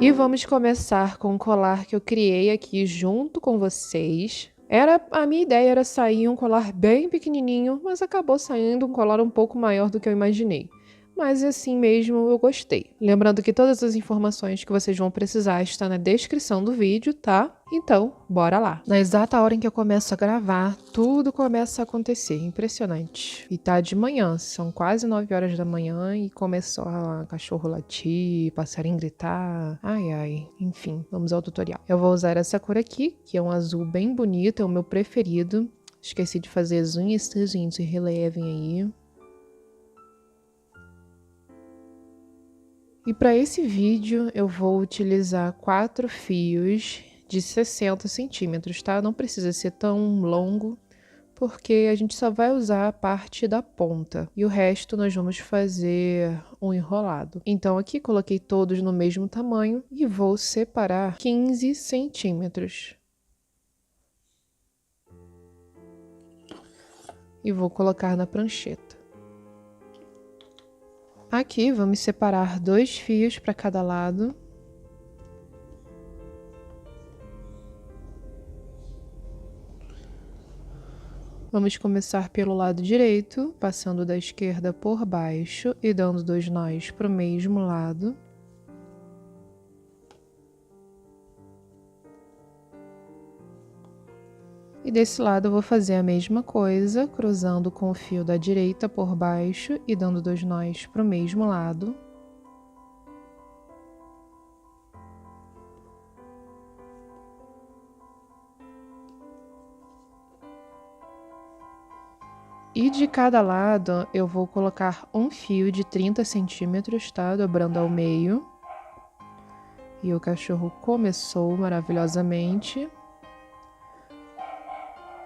E vamos começar com o colar que eu criei aqui junto com vocês. A minha ideia era sair um colar bem pequenininho, mas acabou saindo um colar um pouco maior do que eu imaginei. Mas assim mesmo eu gostei. Lembrando que todas as informações que vocês vão precisar estão na descrição do vídeo, tá? Então, bora lá. Na exata hora em que eu começo a gravar, tudo começa a acontecer. Impressionante. E tá de manhã, são quase 9 horas da manhã e começou a cachorro latir, passarinho gritar. Ai, ai. Enfim, vamos ao tutorial. Eu vou usar essa cor aqui, que é um azul bem bonito, é o meu preferido. Esqueci de fazer as unhas, tá, gente? Relevem aí. E para esse vídeo eu vou utilizar 4 fios de 60 centímetros, tá? Não precisa ser tão longo, porque a gente só vai usar a parte da ponta. E o resto nós vamos fazer um enrolado. Então aqui coloquei todos no mesmo tamanho e vou separar 15 centímetros. E vou colocar na prancheta. Aqui vamos separar 2 fios para cada lado. Vamos começar pelo lado direito, passando da esquerda por baixo e dando 2 nós para o mesmo lado. E desse lado eu vou fazer a mesma coisa, cruzando com o fio da direita por baixo e dando 2 nós para o mesmo lado. E de cada lado eu vou colocar um fio de 30 centímetros, tá? Dobrando ao meio. E o cachorro começou maravilhosamente.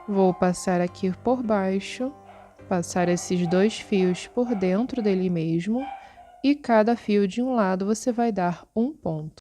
Vou passar aqui por baixo, passar esses 2 fios por dentro dele mesmo, e cada fio de um lado você vai dar um ponto.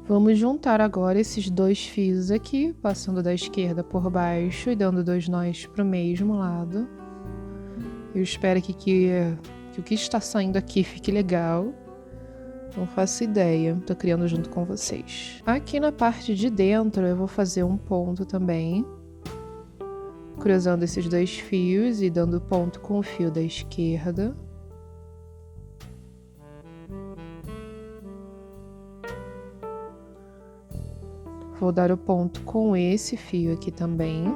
Vamos juntar agora esses 2 fios aqui, passando da esquerda por baixo e dando 2 nós para o mesmo lado. Eu espero que o que está saindo aqui fique legal. Não faço ideia, tô criando junto com vocês. Aqui na parte de dentro eu vou fazer um ponto também, cruzando esses 2 fios e dando ponto com o fio da esquerda. Vou dar o ponto com esse fio aqui também.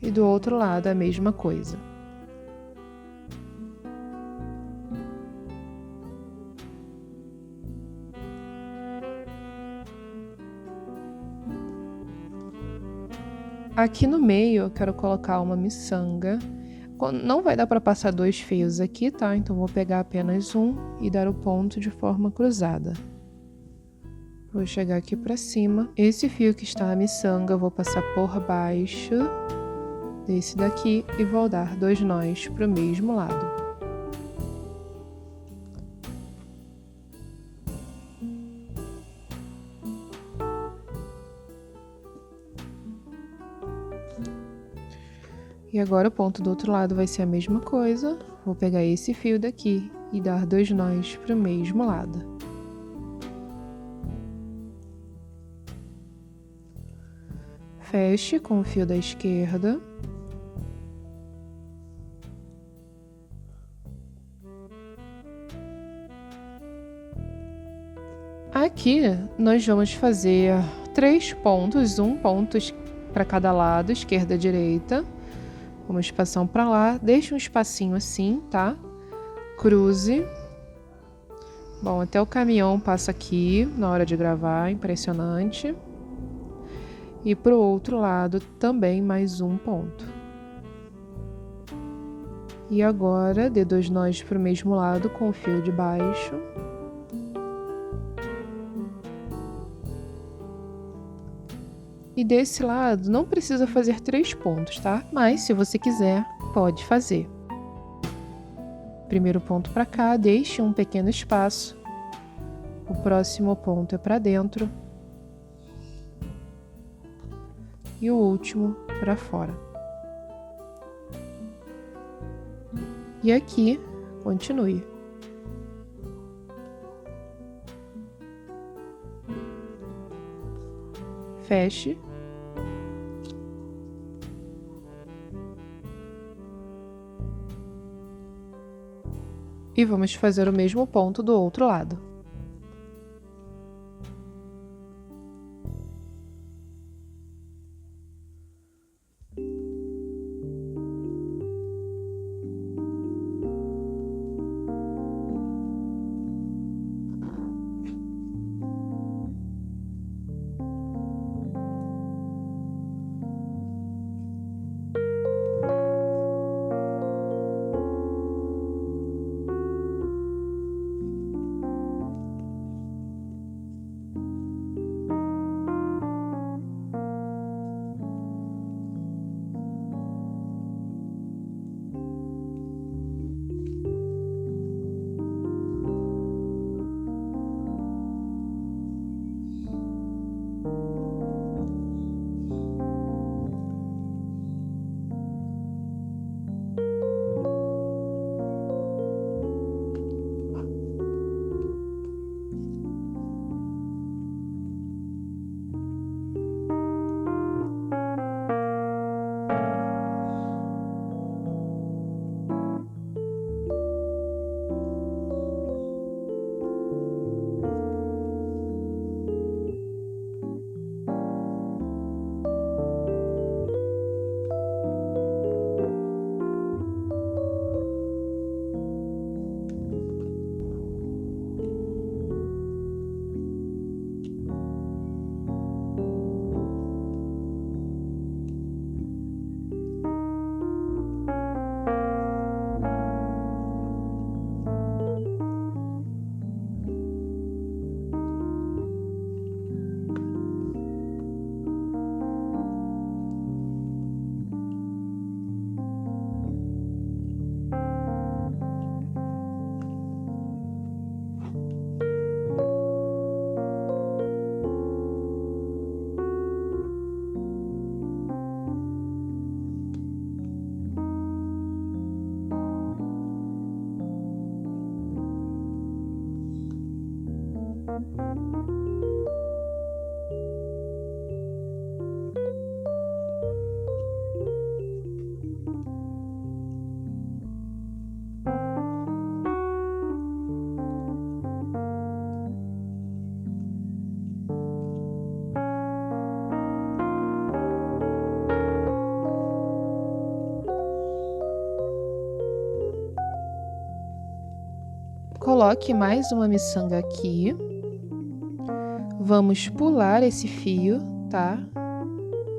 E do outro lado a mesma coisa. Aqui no meio eu quero colocar uma miçanga. Não vai dar para passar 2 fios aqui, tá? Então vou pegar apenas um e dar o ponto de forma cruzada. Vou chegar aqui pra cima. Esse fio que está a miçanga, eu vou passar por baixo desse daqui e vou dar 2 nós pro mesmo lado. E agora o ponto do outro lado vai ser a mesma coisa. Vou pegar esse fio daqui e dar 2 nós pro mesmo lado. Feche com o fio da esquerda. Aqui nós vamos fazer 3 pontos, um ponto para cada lado, esquerda e direita. Vamos passar um para lá, deixa um espacinho assim, tá? Cruze. Bom, até o caminhão passa aqui na hora de gravar, impressionante. E pro outro lado também mais um ponto. E agora, dê 2 nós pro mesmo lado com o fio de baixo. E desse lado não precisa fazer 3 pontos, tá? Mas se você quiser, pode fazer. Primeiro ponto para cá, deixe um pequeno espaço. O próximo ponto é para dentro. E o último para fora. E aqui, continue. Feche. E vamos fazer o mesmo ponto do outro lado. Coloque mais uma miçanga aqui. Vamos pular esse fio, tá?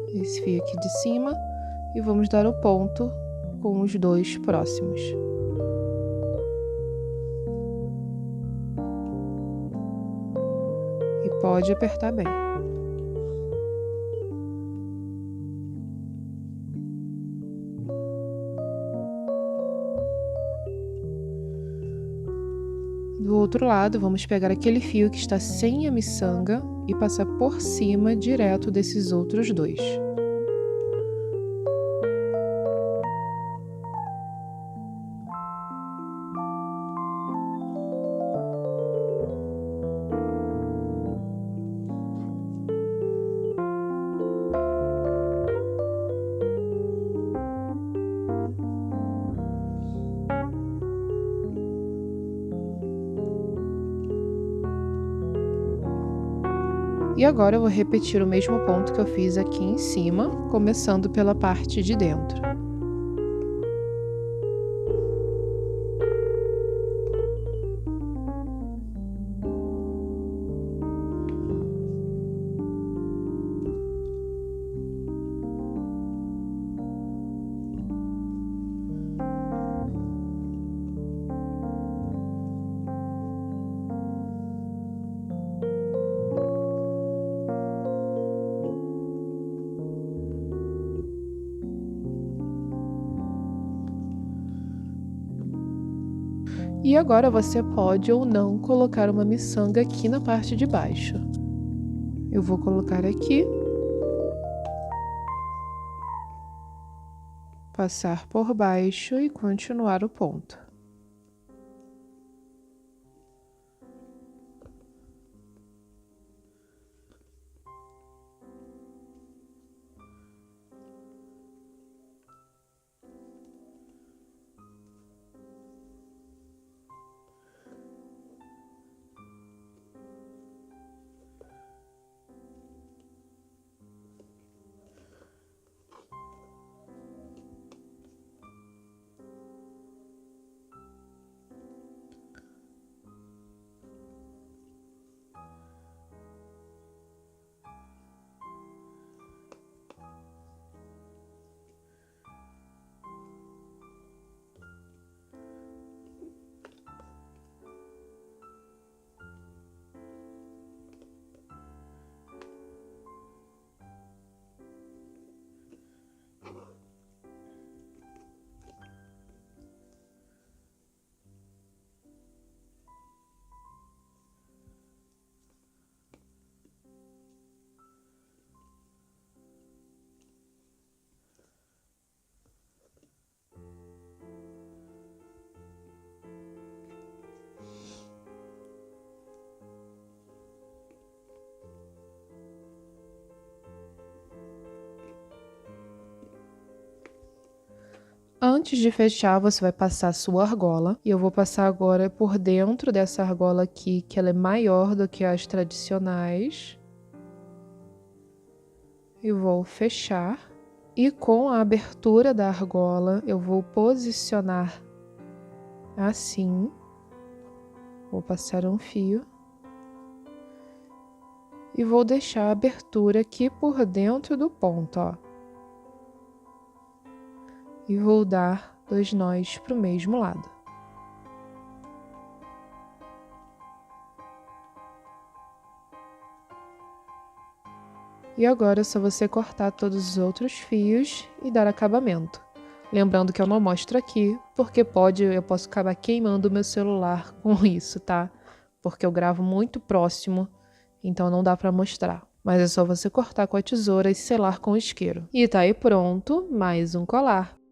Esse fio aqui de cima. E vamos dar o ponto com os 2 próximos. E Pode apertar bem. Do outro lado, vamos pegar aquele fio que está sem a miçanga e passar por cima direto desses outros dois. E agora eu vou repetir o mesmo ponto que eu fiz aqui em cima, começando pela parte de dentro. E agora você pode ou não colocar uma miçanga aqui na parte de baixo. Eu vou colocar aqui. Passar por baixo e continuar o ponto. Antes de fechar, você vai passar a sua argola. E eu vou passar agora por dentro dessa argola aqui, que ela é maior do que as tradicionais. E vou fechar. E com a abertura da argola, eu vou posicionar assim. Vou passar um fio. E vou deixar a abertura aqui por dentro do ponto, ó. E vou dar 2 nós para o mesmo lado. E agora é só você cortar todos os outros fios e dar acabamento. Lembrando que eu não mostro aqui, porque eu posso acabar queimando o meu celular com isso, tá? Porque eu gravo muito próximo, então não dá para mostrar. Mas é só você cortar com a tesoura e selar com o isqueiro. E tá aí pronto, mais um colar.